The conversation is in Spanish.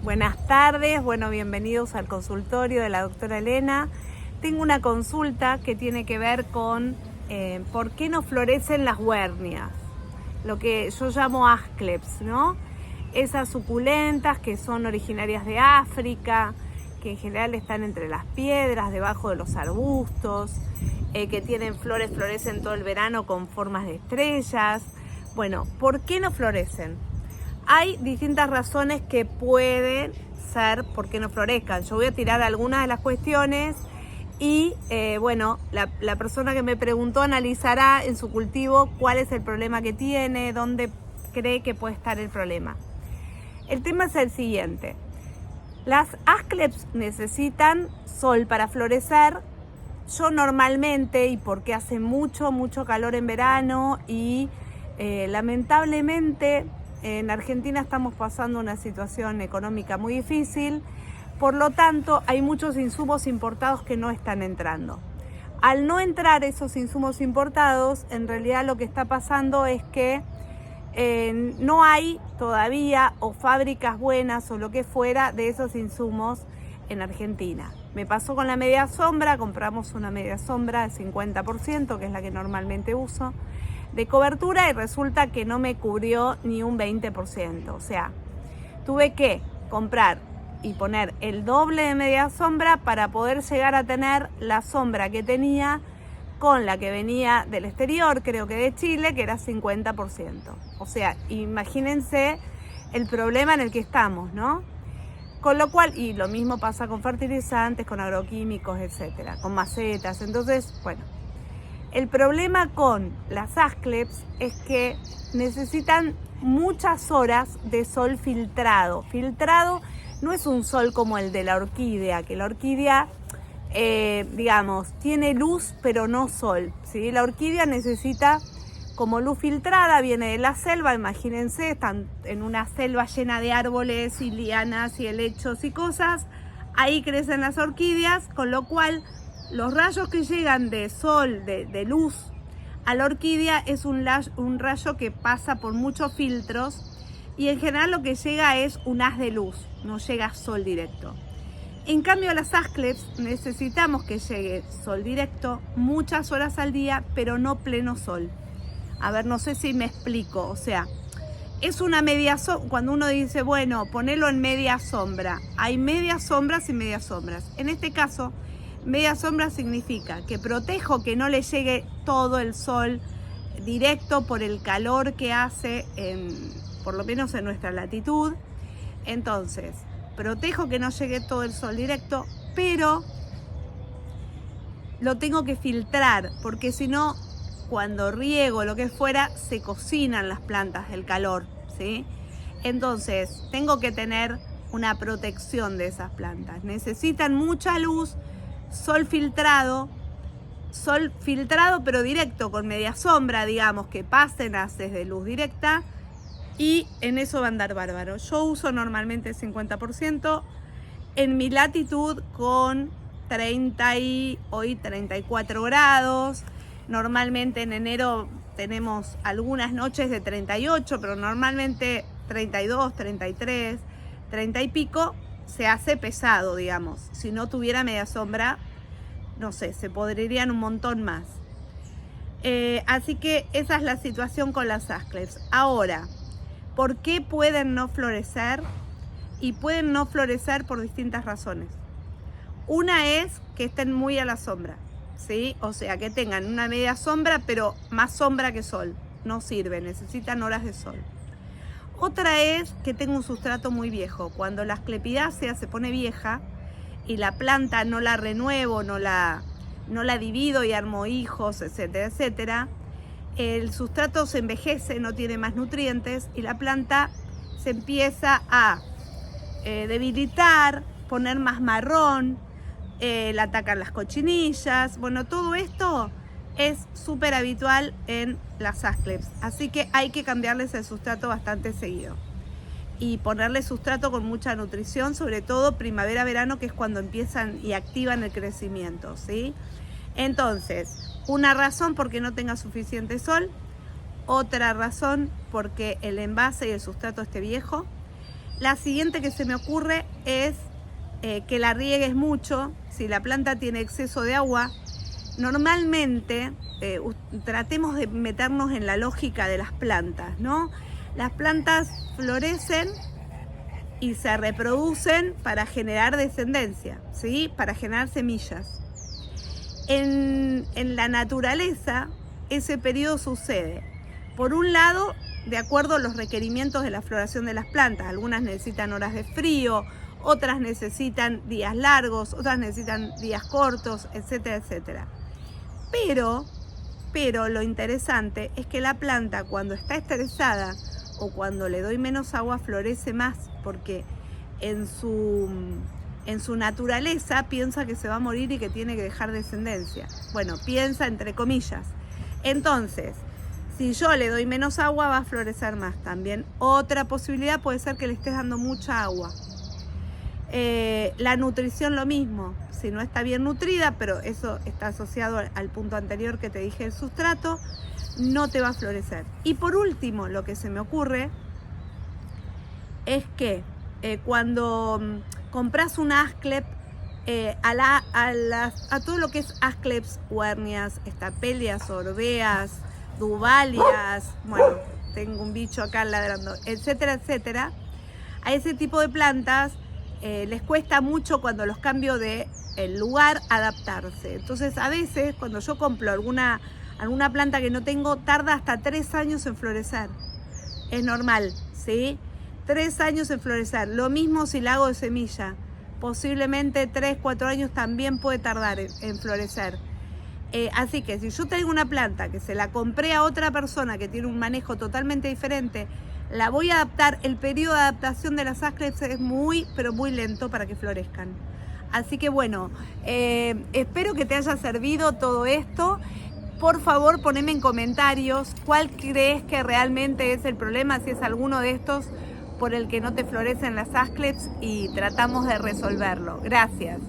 Buenas tardes, bienvenidos al consultorio de la doctora Elena. Tengo una consulta que tiene que ver con por qué no florecen las huernias, lo que yo llamo ascleps, ¿no? Esas suculentas que son originarias de África, que en general están entre las piedras, debajo de los arbustos, que tienen flores, florecen todo el verano con formas de estrellas. Bueno, ¿por qué no florecen? Hay distintas razones que pueden ser por qué no florezcan. Yo voy a tirar algunas de las cuestiones y la persona que me preguntó analizará en su cultivo cuál es el problema que tiene, dónde cree que puede estar el problema. El tema es el siguiente. Las ascleps necesitan sol para florecer. Yo normalmente, y porque hace mucho calor en verano y lamentablemente en Argentina estamos pasando una situación económica muy difícil, por lo tanto hay muchos insumos importados que no están entrando. Al no entrar esos insumos importados, en realidad lo que está pasando es que no hay todavía o fábricas buenas o lo que fuera de esos insumos en Argentina. Me pasó con la media sombra, compramos una media sombra de 50%, que es la que normalmente uso, de cobertura, y resulta que no me cubrió ni un 20%. O sea, tuve que comprar y poner el doble de media sombra para poder llegar a tener la sombra que tenía con la que venía del exterior, creo que de Chile, que era 50%. O sea, imagínense el problema en el que estamos, ¿no? Con lo cual, y lo mismo pasa con fertilizantes, con agroquímicos, etcétera, con macetas. Entonces, bueno, el problema con las ascleps es que necesitan muchas horas de sol filtrado. Filtrado no es un sol como el de la orquídea, que la orquídea, tiene luz pero no sol, ¿sí? La orquídea necesita como luz filtrada, viene de la selva, imagínense, están en una selva llena de árboles y lianas y helechos y cosas, ahí crecen las orquídeas, con lo cual los rayos que llegan de sol, de luz, a la orquídea es un rayo que pasa por muchos filtros y en general lo que llega es un haz de luz, no llega sol directo. En cambio, a las ascleps necesitamos que llegue sol directo muchas horas al día, pero no pleno sol. A ver, no sé si me explico, o sea, es una media sombra. Cuando uno dice, bueno, ponelo en media sombra, hay medias sombras y medias sombras. En este caso, media sombra significa que protejo que no le llegue todo el sol directo por el calor que hace, por lo menos en nuestra latitud. Entonces, protejo que no llegue todo el sol directo, pero lo tengo que filtrar, porque si no, cuando riego lo que fuera, se cocinan las plantas del calor, ¿sí? Entonces, tengo que tener una protección de esas plantas. Necesitan mucha luz, sol filtrado pero directo, con media sombra, digamos, que pasen haces de luz directa, y en eso va a andar bárbaro. Yo uso normalmente 50%, en mi latitud con 34 grados, normalmente en enero tenemos algunas noches de 38, pero normalmente 32, 33, 30 y pico, se hace pesado, digamos. Si no tuviera media sombra, no sé, se podrirían un montón más. Así que esa es la situación con las ascleps. Ahora, ¿por qué pueden no florecer? Y pueden no florecer por distintas razones. Una es que estén muy a la sombra, ¿sí? O sea, que tengan una media sombra, pero más sombra que sol. No sirve, necesitan horas de sol. Otra es que tenga un sustrato muy viejo. Cuando la asclepidácea se pone vieja y la planta no la renuevo, no la divido y armo hijos, etcétera, etcétera, el sustrato se envejece, no tiene más nutrientes y la planta se empieza a debilitar, poner más marrón, la atacan las cochinillas. Bueno, todo esto es súper habitual en las ascleps, así que hay que cambiarles el sustrato bastante seguido y ponerle sustrato con mucha nutrición, sobre todo primavera-verano, que es cuando empiezan y activan el crecimiento, ¿sí? Entonces, una razón porque no tenga suficiente sol, otra razón porque el envase y el sustrato esté viejo, La siguiente que se me ocurre es que la riegues mucho. Si la planta tiene exceso de agua, normalmente tratemos de meternos en la lógica de las plantas, ¿no? Las plantas florecen y se reproducen para generar descendencia, ¿sí? Para generar semillas. En la naturaleza, ese periodo sucede, por un lado, de acuerdo a los requerimientos de la floración de las plantas. Algunas necesitan horas de frío, otras necesitan días largos, otras necesitan días cortos, etcétera, etcétera. Pero lo interesante es que la planta, cuando está estresada o cuando le doy menos agua, florece más, porque en su naturaleza piensa que se va a morir y que tiene que dejar descendencia. Bueno, piensa entre comillas. Entonces, si yo le doy menos agua, va a florecer más. También otra posibilidad puede ser que le estés dando mucha agua. La nutrición lo mismo. Si no está bien nutrida, pero eso está asociado al punto anterior que te dije, el sustrato, no te va a florecer. Y por último, lo que se me ocurre es que cuando compras un asclep, a todo lo que es ascleps, huernias, estapelias, orbeas, duvalias, bueno, tengo un bicho acá ladrando, etcétera, etcétera, a ese tipo de plantas les cuesta mucho cuando los cambio de lugar adaptarse. Entonces, a veces cuando yo compro alguna planta que no tengo, tarda hasta 3 años en florecer. Es normal, ¿sí? 3 años en florecer. Lo mismo si la hago de semilla. Posiblemente 3, 4 años también puede tardar en florecer. Así que si yo tengo una planta que se la compré a otra persona que tiene un manejo totalmente diferente, la voy a adaptar. El periodo de adaptación de las ascleps es muy, pero muy lento para que florezcan. Así que bueno, espero que te haya servido todo esto. Por favor, poneme en comentarios cuál crees que realmente es el problema, si es alguno de estos por el que no te florecen las ascleps, y tratamos de resolverlo. Gracias.